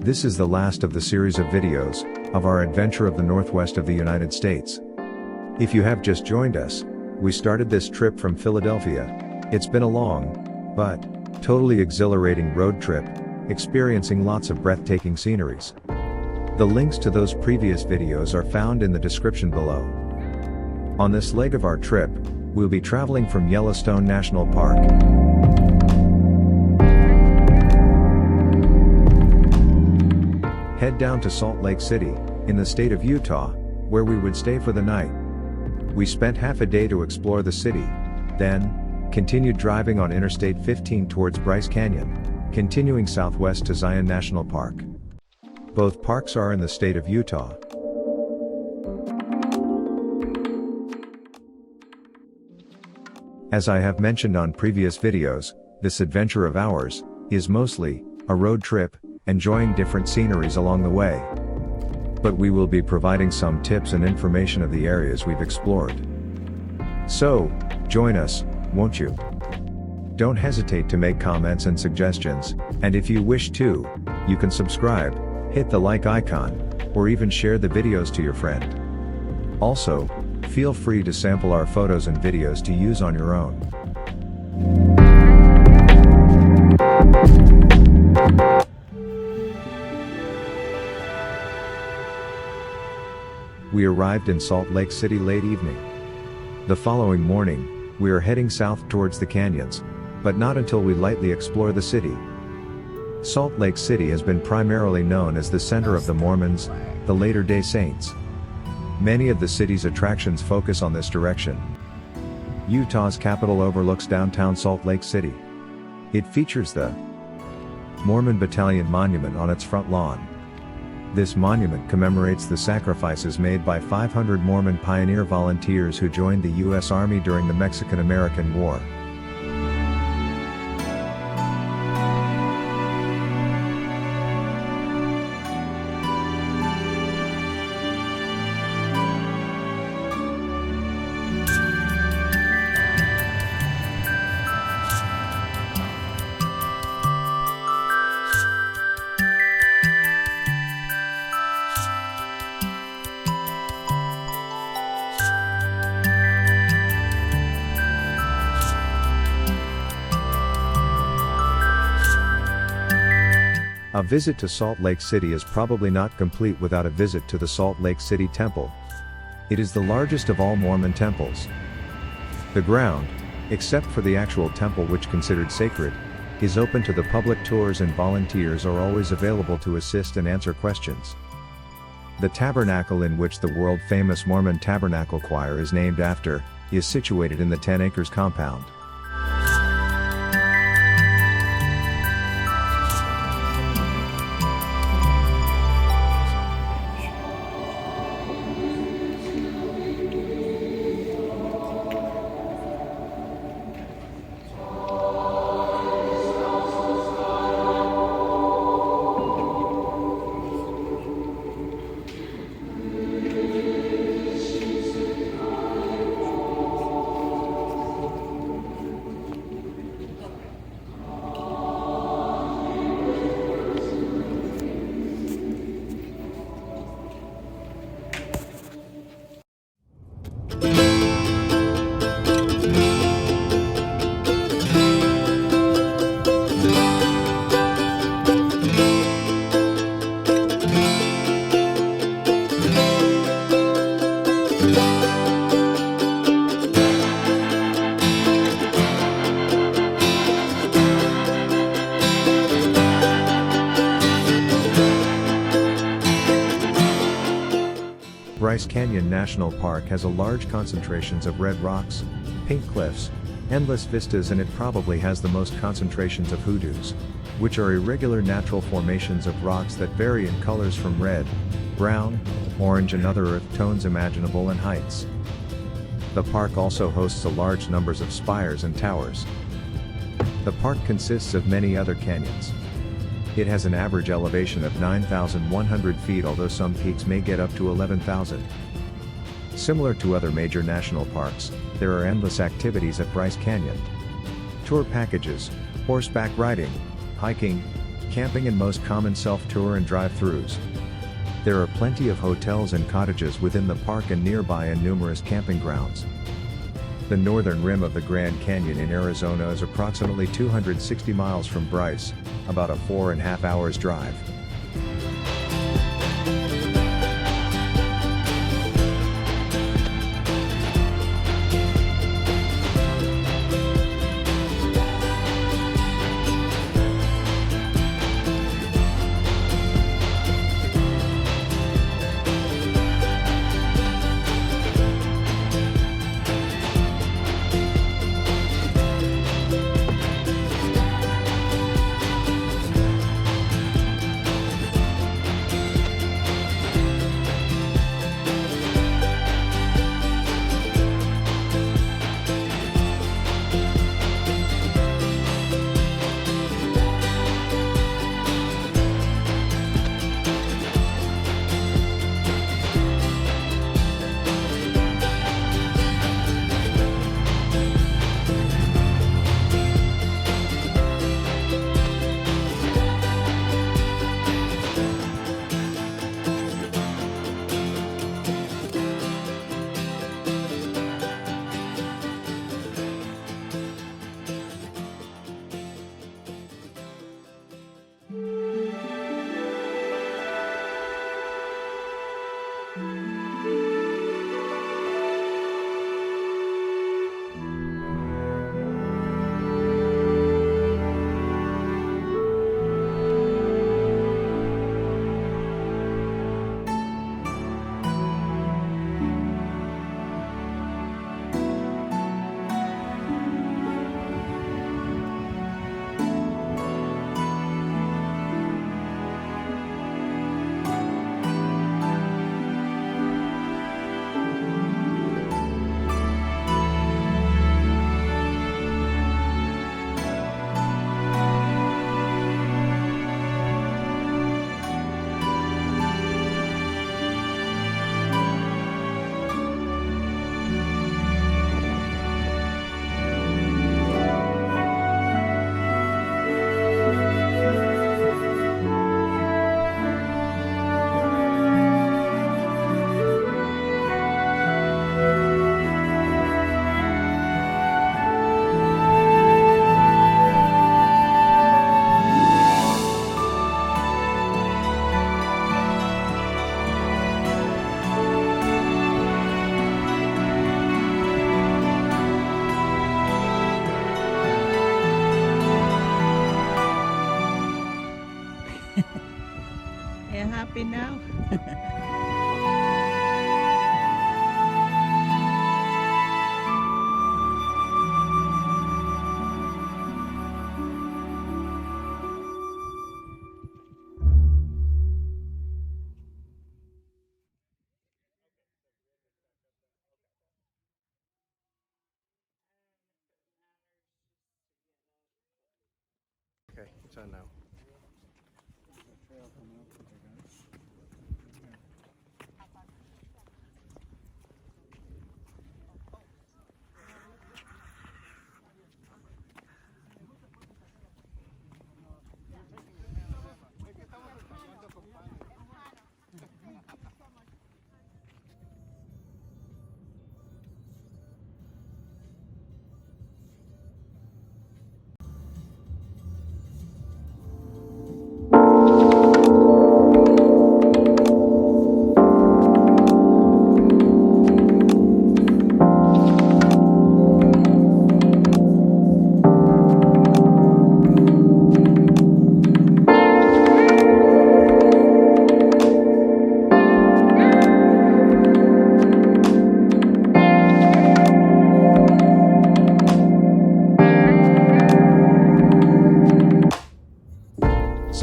This is the last of the series of videos of our adventure of the northwest of the United States. If you have just joined us, we started this trip from Philadelphia. It's been a long, but totally exhilarating road trip, experiencing lots of breathtaking sceneries. The links to those previous videos are found in the description below. On this leg of our trip, we'll be traveling from Yellowstone National Park. Head down to Salt Lake City, in the state of Utah, where we would stay for the night. We spent half a day to explore the city, then continued driving on Interstate 15 towards Bryce Canyon, continuing southwest to Zion National Park. Both parks are in the state of Utah. As I have mentioned on previous videos, this adventure of ours is mostly a road trip, enjoying different sceneries along the way. But we will be providing some tips and information of the areas we've explored. So, join us, won't you? Don't hesitate to make comments and suggestions, and if you wish to, you can subscribe, hit the like icon, or even share the videos to your friend. Also, feel free to sample our photos and videos to use on your own. We arrived in Salt Lake City late evening. The following morning, we are heading south towards the canyons, but not until we lightly explore the city. Salt Lake City has been primarily known as the center of the Mormons, the Latter-day Saints. Many of the city's attractions focus on this direction. Utah's capital overlooks downtown Salt Lake City. It features the Mormon Battalion Monument on its front lawn. This monument commemorates the sacrifices made by 500 Mormon pioneer volunteers who joined the U.S. Army during the Mexican-American War. A visit to Salt Lake City is probably not complete without a visit to the Salt Lake City Temple. It is the largest of all Mormon temples. The ground, except for the actual temple which considered sacred, is open to the public. Tours and volunteers are always available to assist and answer questions. The tabernacle in which the world-famous Mormon Tabernacle Choir is named after, is situated in the 10 acres compound. Bryce Canyon National Park has a large concentrations of red rocks, pink cliffs, endless vistas, and it probably has the most concentrations of hoodoos, which are irregular natural formations of rocks that vary in colors from red, brown, orange and other earth tones imaginable and heights. The park also hosts a large numbers of spires and towers. The park consists of many other canyons. It has an average elevation of 9,100 feet, although some peaks may get up to 11,000. Similar to other major national parks, there are endless activities at Bryce Canyon. Tour packages, horseback riding, hiking, camping and most common self-tour and drive-thrus. There are plenty of hotels and cottages within the park and nearby, and numerous camping grounds. The northern rim of the Grand Canyon in Arizona is approximately 260 miles from Bryce, about a 4.5 hours drive. You happy now? Okay, it's on now.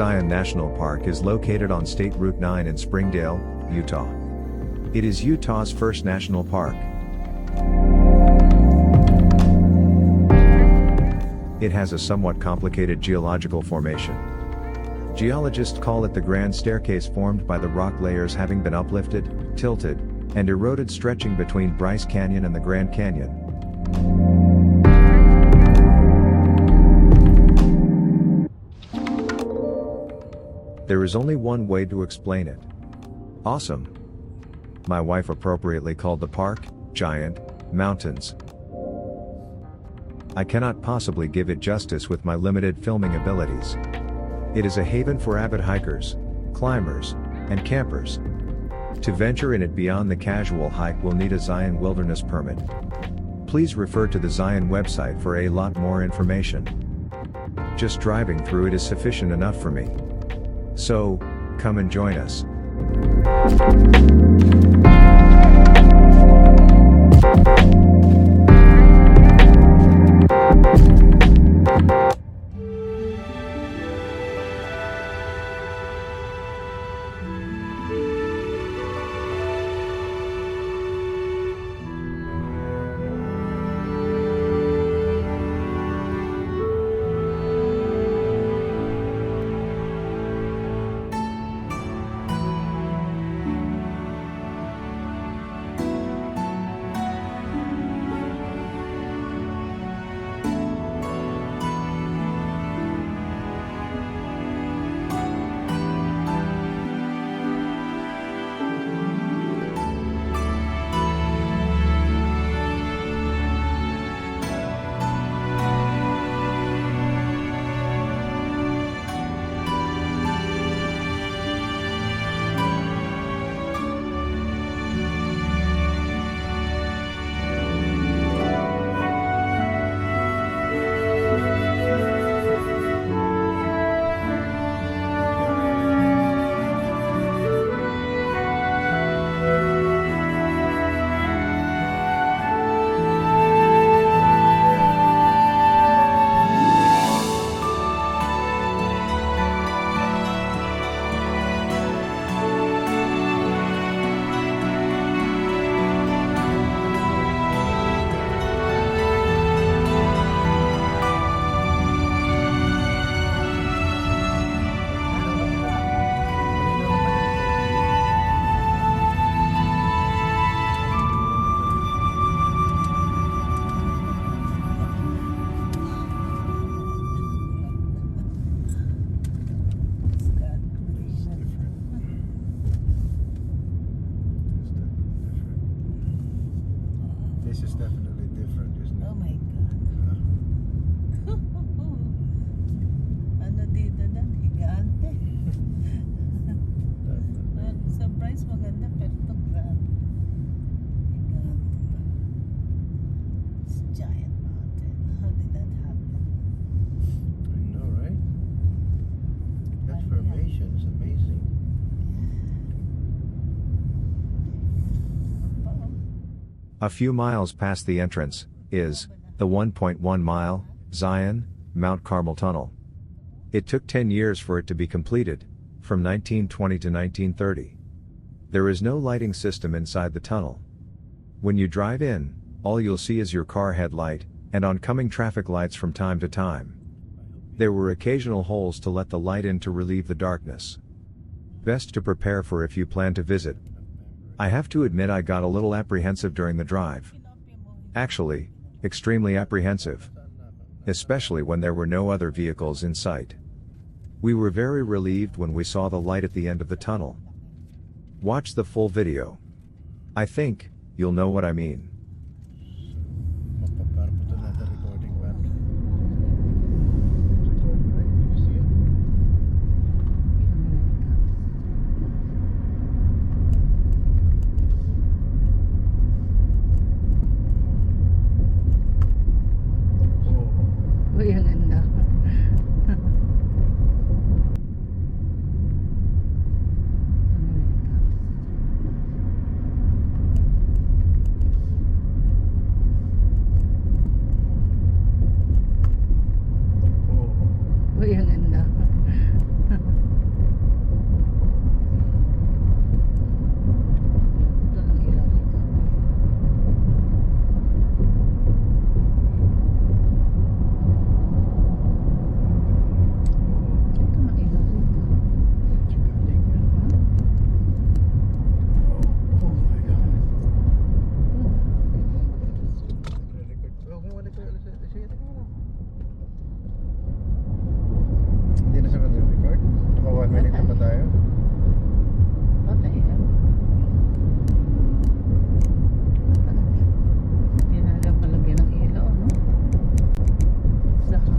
Zion National Park is located on State Route 9 in Springdale, Utah. It is Utah's first national park. It has a somewhat complicated geological formation. Geologists call it the Grand Staircase, formed by the rock layers having been uplifted, tilted, and eroded, stretching between Bryce Canyon and the Grand Canyon. There is only one way to explain it. Awesome. My wife appropriately called the park, Giant Mountains. I cannot possibly give it justice with my limited filming abilities. It is a haven for avid hikers, climbers, and campers. To venture in it beyond the casual hike will need a Zion Wilderness Permit. Please refer to the Zion website for a lot more information. Just driving through it is sufficient enough for me. So, come and join us. This is definitely different, isn't it? Oh my God. Ano dito na? Higante. Sa Bryce maganda pero ito grabe. Higante pa. It's giant mountain. How did that happen? I know, right? That formation is amazing. A few miles past the entrance is the 1.1-mile Zion Mount Carmel Tunnel. It took 10 years for it to be completed, from 1920 to 1930. There is no lighting system inside the tunnel. When you drive in, all you'll see is your car headlight and oncoming traffic lights from time to time. There were occasional holes to let the light in to relieve the darkness. Best to prepare for if you plan to visit. I have to admit I got a little apprehensive during the drive. Actually, extremely apprehensive. Especially when there were no other vehicles in sight. We were very relieved when we saw the light at the end of the tunnel. Watch the full video. I think you'll know what I mean. Magpaparapot natin recording one. Uy, ang ganda. Uy, ang ganda. Ito lang ilaw dito. Ito lang ilaw dito. Oh my God. Nagre-record. Oh, kung wala ko, sige, teka lang. minute na ba tayo? Patay eh. Hindi na lang palagyan ng ilaw, no? Saka.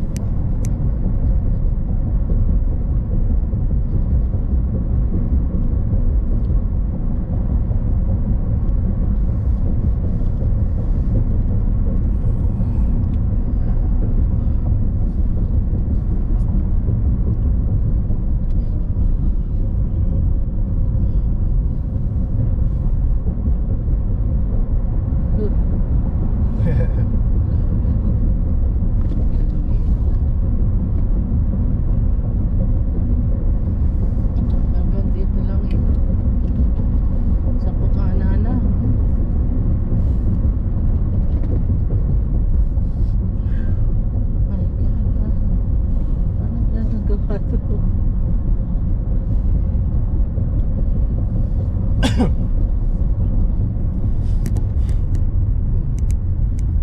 Hanggang dito lang ito. Sa Pukana na. My God. Paano dyan nagawa to?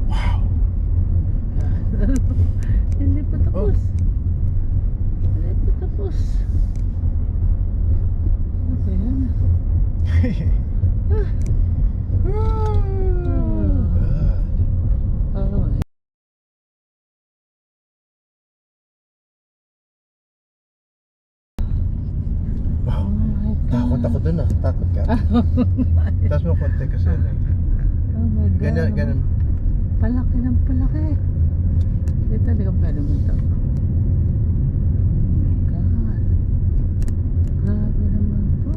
Wow! Hindi pa tapos. Hindi pa tapos. Ano ba yan? God. Oh my. Wow. Oh my God. Takot ako dun ah. Takot ka. Taas mo konti kasi ano eh. Oh my God. Ganyan, ganyan. Palaki ng palaki. Dito, hindi ka pwede mo ito. Oh my God. Grabe naman to.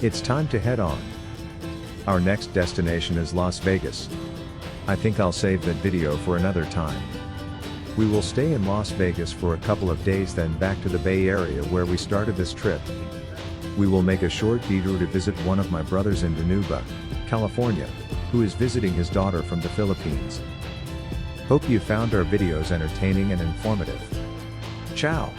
It's time to head on. Our next destination is Las Vegas. I think I'll save that video for another time. We will stay in Las Vegas for a couple of days, then back to the Bay Area where we started this trip. We will make a short detour to visit one of my brothers in Dinuba, California, who is visiting his daughter from the Philippines. Hope you found our videos entertaining and informative. Ciao!